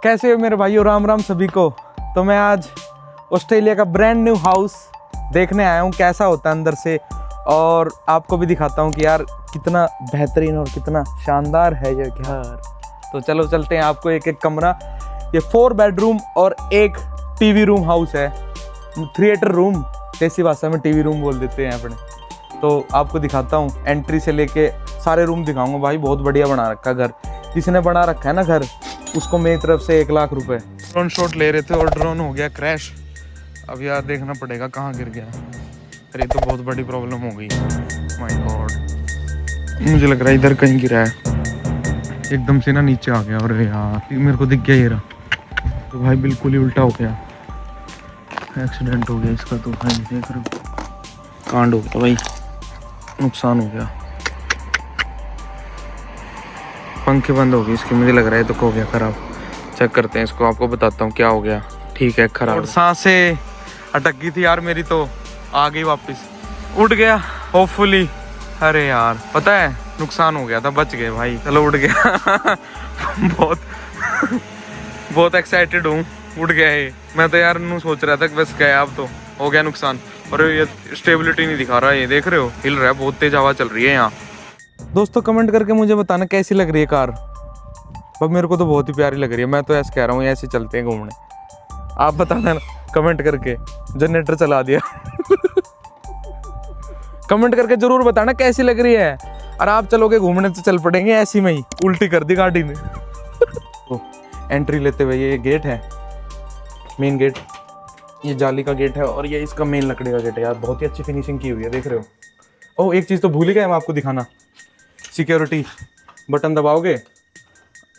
कैसे हो मेरे भाइयों, राम राम सभी को। तो मैं आज ऑस्ट्रेलिया का ब्रांड न्यू हाउस देखने आया हूँ, कैसा होता है अंदर से, और आपको भी दिखाता हूँ कि यार कितना बेहतरीन और कितना शानदार है ये घर। तो चलो चलते हैं, आपको एक एक कमरा, ये 4 बेडरूम और एक टीवी रूम हाउस है, थिएटर रूम, देसी भाषा में टीवी रूम बोल देते हैं अपने। तो आपको दिखाता हूँ, एंट्री से लेके सारे रूम दिखाऊंगा। भाई बहुत बढ़िया बना रखा घर, जिसने बना रखा है ना घर, उसको मेरी तरफ से 1 लाख रुपए। ड्रोन शॉट ले रहे थे और ड्रोन हो गया क्रैश। अब यार देखना पड़ेगा कहाँ गिर गया। अरे तो बहुत बड़ी प्रॉब्लम हो गई, माय गॉड। मुझे लग रहा है इधर कहीं गिरा है, एकदम से ना नीचे आ गया। और यार मेरे को दिख गया ये रहा, तो भाई बिल्कुल ही उल्टा हो गया, एक्सीडेंट हो गया इसका। तो भाई देख रहे हो, कांड हो गया भाई, नुकसान हो गया। पंखे बंद हो गए इसके, मुझे लग रहा है तो हो गया खराब। चेक करते हैं इसको, आपको बताता हूँ क्या हो गया। ठीक है खराब, सांसें अटक गई थी यार मेरी, तो आ गई वापस, उठ गया होपफुली। अरे यार पता है नुकसान हो गया था, बच गए भाई, चलो उठ गया। बहुत बहुत एक्साइटेड हूँ, उठ गया है। मैं तो यार नू सोच रहा था कि बस गया, अब तो हो गया नुकसान। और ये स्टेबिलिटी नहीं दिखा रहा है, ये देख रहे हो हिल रहा है, बहुत तेज हवा चल रही है यहाँ। दोस्तों कमेंट करके मुझे बताना कैसी लग रही है कार। पर मेरे को तो बहुत ही प्यारी लग रही है, मैं तो ऐसे कह रहा हूँ ऐसे चलते हैं घूमने। आप बताना कमेंट करके, जनरेटर चला दिया। कमेंट करके जरूर बताना कैसी लग रही है। और आप चलोगे घूमने तो चल पड़ेंगे ऐसी में ही, उल्टी कर दी गाड़ी ने। तो एंट्री लेते हुए ये गेट है, मेन गेट, ये जाली का गेट है, और ये इसका मेन लकड़ी का गेट है। यार बहुत ही अच्छी फिनिशिंग की हुई है, देख रहे हो। ओह एक चीज़ तो भूल ही गया मैं आपको दिखाना, सिक्योरिटी बटन दबाओगे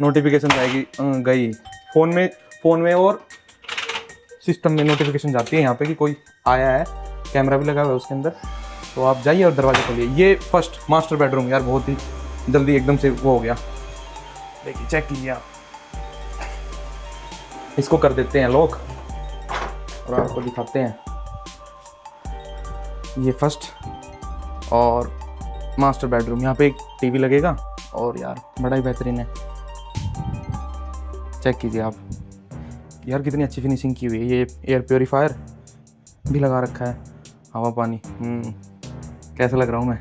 नोटिफिकेशन जाएगी, गई फ़ोन में और सिस्टम में नोटिफिकेशन जाती है यहाँ पे कि कोई आया है। कैमरा भी लगा हुआ है उसके अंदर, तो आप जाइए और दरवाजा खोलिए। ये फर्स्ट मास्टर बेडरूम, यार बहुत ही जल्दी एकदम से वो हो गया। देखिए चेक कीजिए आप, इसको कर देते हैं लॉक और आपको दिखाते हैं। ये फर्स्ट और मास्टर बेडरूम, यहाँ पे एक टीवी लगेगा, और यार बड़ा ही बेहतरीन है। चेक कीजिए आप, यार कितनी अच्छी फिनिशिंग की हुई है। ये एयर प्योरीफायर भी लगा रखा है, हवा पानी। कैसा लग रहा हूँ मैं?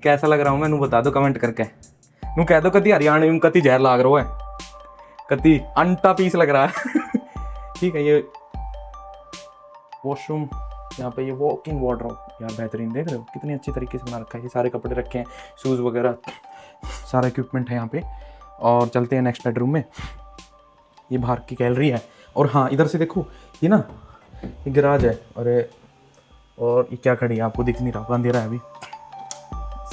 कैसा लग रहा हूँ मैं, नू बता दो कमेंट करके। नू कह दो कति हरियाणा में कति जहर लाग रहा है, कति अंटा पीस लग रहा है। ठीक है, ये वॉशरूम, यहाँ पे ये वॉक इन वार्डरोब, यार बेहतरीन, देख रहे हो कितनी अच्छी तरीके से बना रखा है। ये सारे कपड़े रखे हैं, शूज़ वगैरह, सारा इक्विपमेंट है यहाँ पे। और चलते हैं नेक्स्ट बेडरूम में। ये बाहर की गैलरी है, और हाँ इधर से देखो, ये ना ये गैराज है। अरे और ये क्या खड़ी है, आपको दिख नहीं रहा, अंधेरा है अभी।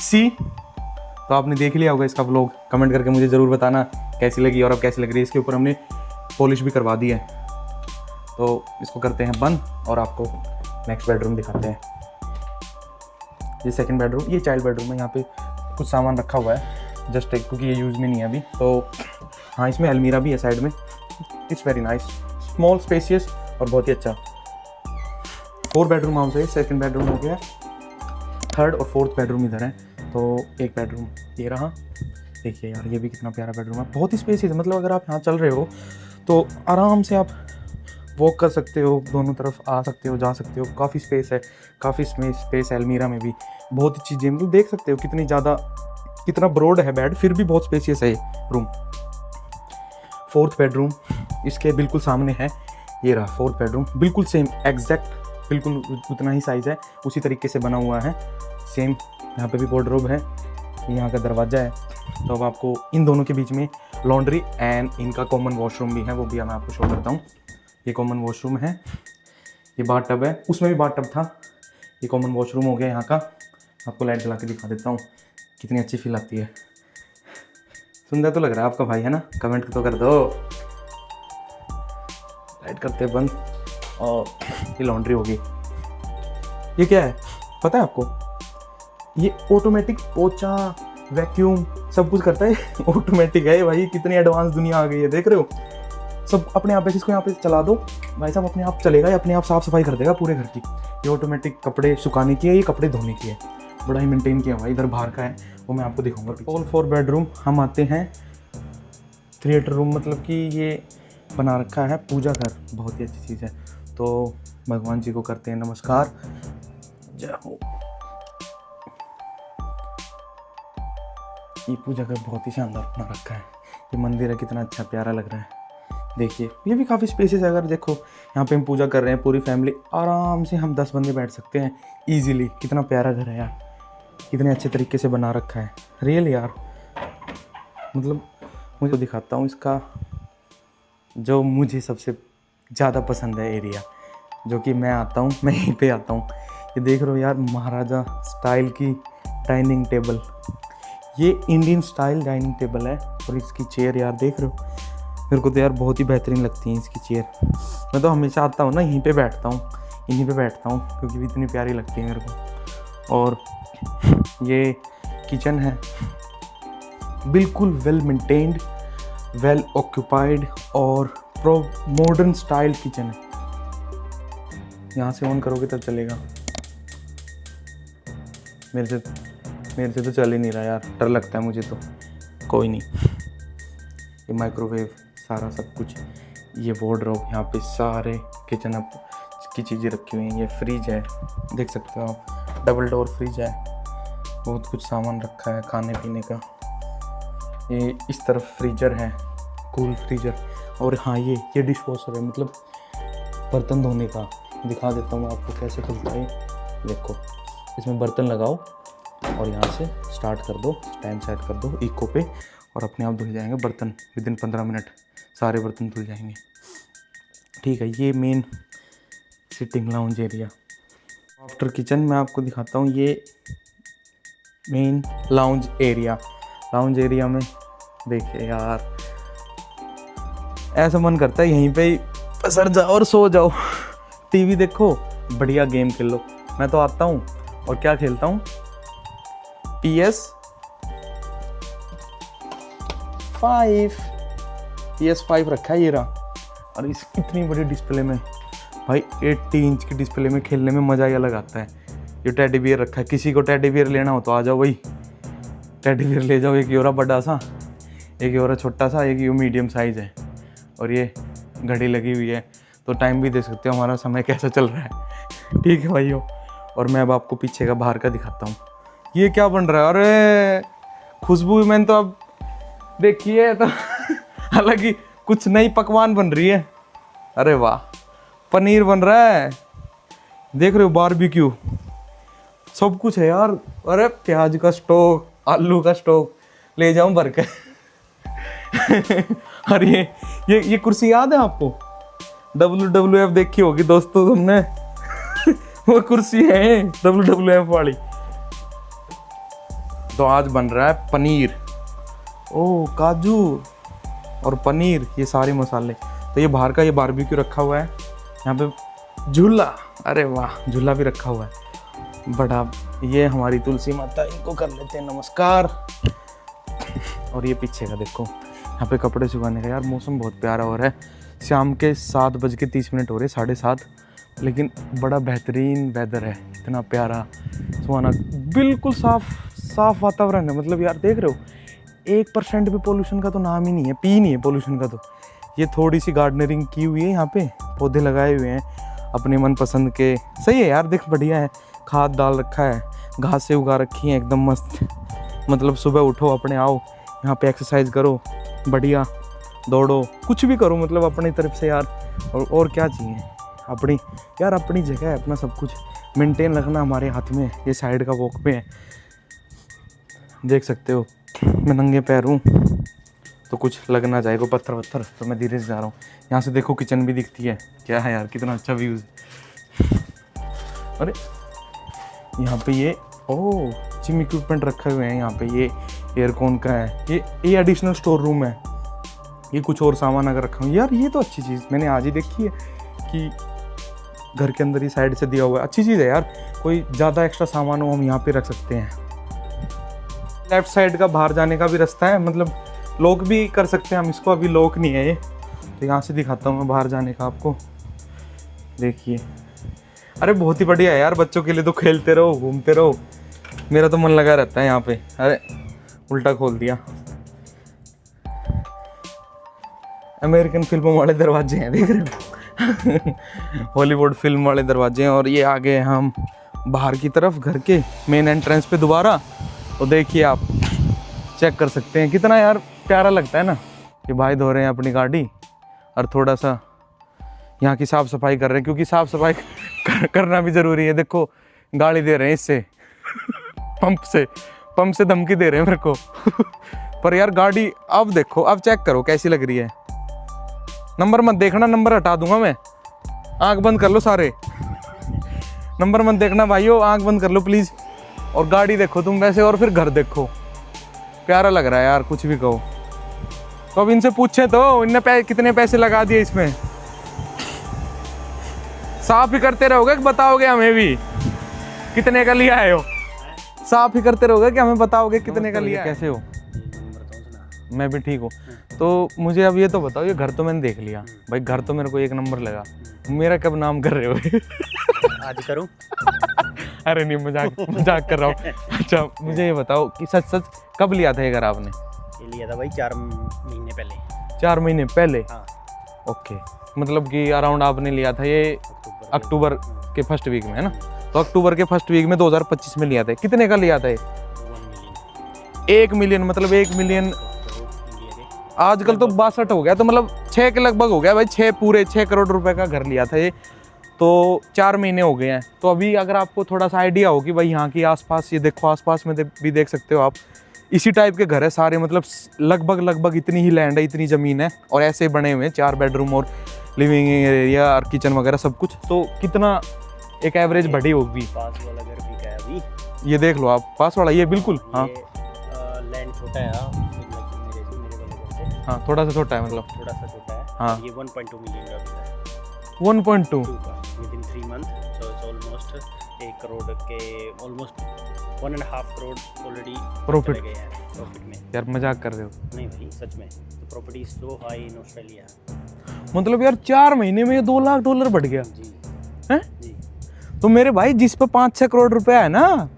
सी तो आपने देख लिया होगा इसका व्लॉग, कमेंट करके मुझे ज़रूर बताना कैसी लगी और अब कैसी लग रही है। इसके ऊपर हमने पॉलिश भी करवा दी है। तो इसको करते हैं बंद और आपको नेक्स्ट बेडरूम दिखाते हैं। ये सेकंड बेडरूम, ये चाइल्ड बेडरूम है। यहाँ पे कुछ सामान रखा हुआ है जस्ट क्योंकि ये यूज़ में नहीं है अभी। तो हाँ इसमें अलमीरा भी है साइड में। It's very nice, small spacious और बहुत ही अच्छा। 4 बेडरूम हाउस है, सेकंड बेडरूम हो गया, थर्ड और फोर्थ बेडरूम इधर है। तो एक बेडरूम ये रहा, देखिए यार ये भी कितना प्यारा बेडरूम है, बहुत ही स्पेसियस है। मतलब अगर आप यहाँ चल रहे हो तो आराम से आप वॉक कर सकते हो, दोनों तरफ आ सकते हो, जा सकते हो। काफ़ी स्पेस है, काफ़ी स्पेस है अलमीरा में भी, बहुत ही चीज़ें, मतलब देख सकते हो कितनी ज़्यादा, कितना ब्रॉड है बेड, फिर भी बहुत स्पेसियस है ये रूम। फोर्थ बेडरूम इसके बिल्कुल सामने है, ये रहा फोर्थ बेडरूम, बिल्कुल सेम एग्जैक्ट, बिल्कुल उतना ही साइज़ है, उसी तरीके से बना हुआ है सेम। यहाँ पे भी वार्डरोब है, यहाँ का दरवाज़ा है। तो अब आपको इन दोनों के बीच में लॉन्ड्री एंड इनका कॉमन वॉशरूम भी है, वो भी मैं आपको शो करता हूँ। ये कॉमन वॉशरूम है, ये बाथ टब है, उसमें भी बाथ टब था। ये कॉमन वॉशरूम हो गया यहाँ का। आपको लाइट जला के दिखा देता हूँ, कितनी अच्छी फील आती है। सुंदर तो लग रहा है आपका भाई, है ना? कमेंट तो कर दो। लाइट करते हैं बंद, और ये लॉन्ड्री होगी। ये क्या है पता है आपको? ये ऑटोमेटिक पोछा, वैक्यूम सब कुछ करता है। ऑटोमेटिक है भाई, कितनी एडवांस दुनिया आ गई है, देख रहे हो? सब अपने आप है, इसको यहाँ पे चला दो भाई साहब, अपने आप चलेगा, ये अपने आप साफ सफाई कर देगा पूरे घर की। ये ऑटोमेटिक कपड़े सुखाने की है, ये कपड़े धोने की है, बड़ा ही मेंटेन किया हुआ है। इधर बाहर का है, वो मैं आपको दिखाऊंगा। ऑल 4 बेडरूम हम आते हैं थिएटर रूम मतलब कि ये बना रखा है पूजा घर, बहुत ही अच्छी चीज़ है। तो भगवान जी को करते हैं नमस्कार, जय हो। ये पूजा घर बहुत ही शानदार बना रखा है। ये मंदिर है, कितना अच्छा प्यारा लग रहा है। देखिए ये भी काफ़ी स्पेसेस है। अगर देखो यहाँ पे हम पूजा कर रहे हैं, पूरी फैमिली आराम से, हम 10 बंदे बैठ सकते हैं ईजिली। कितना प्यारा घर है यार, कितने अच्छे तरीके से बना रखा है। रियल यार, मतलब मुझे दिखाता हूँ इसका जो मुझे सबसे ज़्यादा पसंद है एरिया, जो कि मैं आता हूँ, मैं यहीं पे आता हूँ। ये देख रहे हो यार, महाराजा स्टाइल की डाइनिंग टेबल, ये इंडियन स्टाइल डाइनिंग टेबल है। और इसकी चेयर यार देख रहे हो, मेरे को तो यार बहुत ही बेहतरीन लगती है इसकी चेयर। मैं तो हमेशा आता हूँ ना, यहीं पे बैठता हूँ, यहीं पे बैठता हूँ, क्योंकि इतनी प्यारी लगती है मेरे को। और ये किचन है, बिल्कुल वेल मेंटेन्ड, वेल ऑक्यूपाइड और प्रो मॉडर्न स्टाइल किचन है। यहाँ से ऑन करोगे तब चलेगा। मेरे से तो चल ही नहीं रहा यार, डर लगता है मुझे तो। कोई नहीं, ये माइक्रोवेव सारा सब कुछ, ये वार्डरोब, यहाँ पे सारे किचन अप की चीज़ें रखी हुई हैं। ये फ्रिज है, देख सकते हो आप, डबल डोर फ्रिज है, बहुत कुछ सामान रखा है खाने पीने का। ये इस तरफ फ्रीजर है, कूल फ्रीजर। और हाँ ये डिश वॉशर है, मतलब बर्तन धोने का। दिखा देता हूँ मैं आपको कैसे खुलता है। देखो, इसमें बर्तन लगाओ और यहाँ से स्टार्ट कर दो, टाइम सेट कर दो इको पे, और अपने आप धुल जाएंगे बर्तन। विदिन 15 मिनट सारे बर्तन धुल जाएंगे। ठीक है, ये main sitting lounge area. After kitchen मैं आपको दिखाता हूँ ये main lounge area. Lounge area में देखिए यार, ऐसा मन करता है यहीं पे ही पसर जाओ और सो जाओ, टीवी देखो, बढ़िया गेम खेल लो। मैं तो आता हूँ और क्या खेलता हूँ, PS5 रखा है ये रहा। और इस इतनी बड़ी डिस्प्ले में भाई, 80 इंच की डिस्प्ले में खेलने में मज़ा ही अलग आता है। ये टेडी बियर रखा है, किसी को टेडी बियर लेना हो तो आ जाओ भाई, टेडी बियर ले जाओ। एक योरा बड़ा सा, एक योरा छोटा सा, एक यो मीडियम साइज़ है। और ये घड़ी लगी हुई है, तो टाइम भी दे सकते हो हमारा समय कैसा चल रहा है। ठीक है भाइयों, और मैं अब आपको पीछे का बाहर का दिखाता हूँ। ये क्या बन रहा है, अरे खुशबू मैंने तो अब देखिए तो हालांकि कुछ नई पकवान बन रही है। अरे वाह, पनीर बन रहा है, देख रहे हो, बारबेक्यू, सब कुछ है यार। अरे प्याज का स्टॉक, आलू का स्टॉक ले जाऊं भर के। और ये कुर्सी याद है आपको, WWF देखी होगी दोस्तों तुमने। वो कुर्सी है WWF वाली। तो आज बन रहा है पनीर, ओ काजू और पनीर, ये सारे मसाले। तो ये बाहर का ये बारबेक्यू रखा हुआ है, यहाँ पे झूला, अरे वाह, झूला भी रखा हुआ है बड़ा। ये हमारी तुलसी माता, इनको कर लेते हैं नमस्कार। और ये पीछे का देखो, यहाँ पे कपड़े सुखाने का। यार मौसम बहुत प्यारा हो रहा है, शाम के 7:30 हो रहे, 7:30, लेकिन बड़ा बेहतरीन वेदर है, इतना प्यारा सुहाना, बिल्कुल साफ वातावरण है। मतलब यार देख रहे हो, 1% भी पोल्यूशन का तो नाम ही नहीं है, पी नहीं है पोल्यूशन का। तो ये थोड़ी सी गार्डनरिंग की हुई है, यहाँ पे पौधे लगाए हुए हैं अपने मनपसंद के। सही है यार, देख बढ़िया है, खाद डाल रखा है, घास से उगा रखी है एकदम मस्त। मतलब सुबह उठो, अपने आओ यहाँ पे एक्सरसाइज करो, बढ़िया दौड़ो, कुछ भी करो, मतलब अपनी तरफ से यार। और क्या चाहिए, अपनी यार अपनी जगह है, अपना सब कुछ मेंटेन रखना हमारे हाथ में। ये साइड का वॉक पे है, देख सकते हो, मैं नंगे पैर हूँ तो कुछ लग ना जाएगा पत्थर, तो मैं धीरे से जा रहा हूँ। यहाँ से देखो किचन भी दिखती है, क्या है यार, कितना अच्छा व्यूज़। अरे यहाँ पे ये जिम इक्विपमेंट रखे हुए हैं। यहाँ पे ये एयरकॉन का है, ये एडिशनल स्टोर रूम है। ये कुछ और सामान अगर रखा हूँ यार, ये तो अच्छी चीज़ मैंने आज ही देखी है कि घर के अंदर ही साइड से दिया हुआ है। अच्छी चीज़ है यार, कोई ज़्यादा एक्स्ट्रा सामान हो हम यहाँ पे रख सकते हैं। लेफ्ट साइड का बाहर जाने का भी रास्ता है, मतलब लॉक भी कर सकते हैं हम इसको, अभी लॉक नहीं है ये। तो यहाँ से दिखाता हूँ मैं बाहर जाने का आपको, देखिए। अरे बहुत ही बढ़िया है यार, बच्चों के लिए तो खेलते रहो, घूमते रहो, मेरा तो मन लगा रहता है यहाँ पे। अरे उल्टा खोल दिया। अमेरिकन फिल्मों वाले दरवाजे हैं, देख रहे हो। हॉलीवुड फिल्म वाले दरवाजे हैं। और ये आ गए हम बाहर की तरफ घर के मेन एंट्रेंस पे दोबारा। तो देखिए आप चेक कर सकते हैं कितना यार प्यारा लगता है ना कि भाई धो रहे हैं अपनी गाड़ी और थोड़ा सा यहाँ की साफ़ सफाई कर रहे हैं, क्योंकि साफ़ सफाई करना भी ज़रूरी है। देखो गाड़ी दे रहे हैं इससे पंप से धमकी दे रहे हैं मेरे को। पर यार गाड़ी अब देखो, अब चेक करो कैसी लग रही है। नंबर मत देखना, नंबर हटा दूंगा मैं। आंख बंद कर लो सारे, नंबर मत देखना भाइयों, आंख बंद कर लो प्लीज़। और गाड़ी देखो तुम वैसे, और फिर घर देखो, प्यारा लग रहा है यार, कुछ भी कहो। तो अब इनसे पूछे तो इनने कितने पैसे लगा दिए इसमें। साफ ही करते रहोगे कि बताओगे हमें भी कितने का लिया है? हो साफ ही करते रहोगे कि हमें बताओगे कितने का लिया? कैसे हो? मैं भी ठीक हूँ। तो मुझे अब ये तो बताओ, ये घर तो मैंने देख लिया भाई, घर तो मेरे को एक नंबर लगा। मेरा कब नाम कर रहे हो? आज करूं? अरे नहीं, मजाक कर रहा हूँ। अच्छा मुझे ये बताओ कि सच कब लिया था ये घर आपने? ये लिया था भाई 4 महीने पहले। 4 महीने पहले? हाँ। ओके, मतलब कि अराउंड आपने लिया था ये अक्टूबर के फर्स्ट वीक में, है ना? तो अक्टूबर के फर्स्ट वीक में 2025 में लिया था। कितने का लिया था ये? 1 मिलियन। मतलब 1 मिलियन आजकल तो 62 हो गया, तो मतलब 6 के लगभग हो गया भाई। 6 करोड़ रुपए का घर लिया था ये। तो 4 महीने हो गए हैं। तो अभी अगर आपको थोड़ा सा आइडिया हो कि भाई यहाँ की आसपास, ये देखो आसपास में भी देख सकते हो आप, इसी टाइप के घर है सारे। मतलब लगभग इतनी ही लैंड है, इतनी ज़मीन है, और ऐसे बने हुए हैं। 4 बेडरूम और लिविंग एरिया और किचन वगैरह सब कुछ। तो कितना एक एवरेज बढ़ी होगी? पास वाला घर भी है अभी। ये देख लो आप, पास वाला ये बिल्कुल। हाँ लैंड छोटा है मेरे वाले घर से। हाँ थोड़ा सा छोटा है, मतलब थोड़ा सा छोटा है। हाँ। ये 1.2 मिलियन का बिका है। 1.2 with in 3 month. So it's almost 1 crore के, ऑलमोस्ट 1.5 करोड़ ऑलरेडी प्रॉफिट गए हैं प्रॉफिट में। यार मजाक कर रहे हो? नहीं भाई सच में, तो property is so high in Australia. मतलब यार 4 महीने में ये $2 लाख बढ़ गया जी है? जी। तो मेरे भाई जिस पे 5-6 करोड़ रुपया है ना,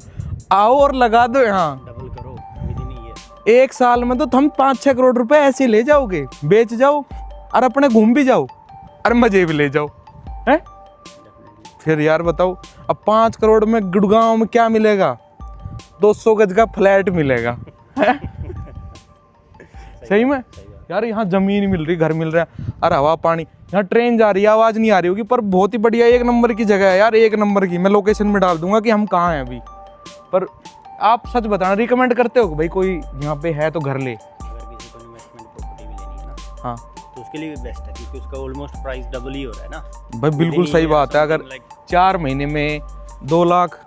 आओ और लगा दो यहाँ। डबल करो विद इन ईयर। 1 साल में तो हम 5-6 करोड़ रुपए ऐसे ले जाओगे, बेच जाओ और अपने घूम भी जाओ और मजे भी ले जाओ, हैं? फिर यार बताओ, अब 5 करोड़ में गुड़गांव में क्या मिलेगा? 200 गज का फ्लैट मिलेगा। सही में यार, यहाँ जमीन मिल रही, घर मिल रहा है, और हवा पानी। यहाँ ट्रेन जा रही है, आवाज़ नहीं आ रही होगी, पर बहुत ही बढ़िया 1 नंबर की जगह है यार, 1 नंबर की। मैं लोकेशन में डाल दूंगा कि हम कहाँ हैं अभी। पर आप सच बताना, रिकमेंड करते हो कि भाई कोई यहाँ पे है तो घर ले? अगर किसी को इन्वेस्टमेंट प्रॉपर्टी भी लेनी है ना, हाँ, तो उसके लिए भी बेस्ट है, क्योंकि उसका ऑलमोस्ट प्राइस डबल ही हो रहा है ना भाई बिल्कुल सही बात है। अगर 4 महीने में 2 लाख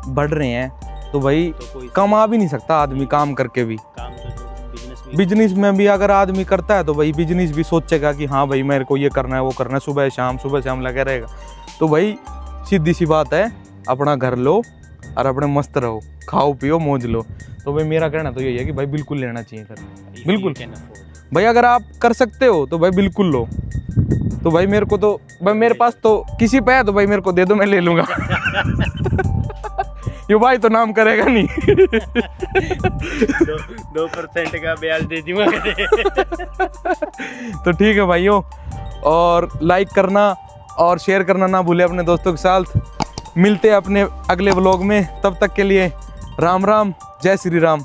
बढ़ रहे हैं तो भाई तो कोई कमा भी नहीं सकता आदमी काम करके भी। काम तो बिजनेस में भी अगर आदमी करता है तो भाई बिजनेस भी सोचेगा कि हाँ भाई मेरे को ये करना है, वो करना है, सुबह शाम लगा रहेगा। तो भाई सीधी सी बात है, अपना घर लो और अपने मस्त रहो, खाओ पियो मौज लो। तो भाई मेरा कहना तो यही है कि भाई बिल्कुल लेना चाहिए घर, बिल्कुल भाई। अगर आप कर सकते हो तो भाई बिल्कुल लो। तो भाई मेरे को तो भाई, मेरे पास तो किसी पे है तो भाई मेरे को दे दो, मैं ले लूँगा। ये भाई तो नाम करेगा नहीं। 2% का ब्याज दे दूंगा। तो ठीक है भाइयों, और लाइक करना और शेयर करना ना भूले अपने दोस्तों के साथ। मिलते हैं अपने अगले व्लॉग में, तब तक के लिए राम राम, जय श्री राम।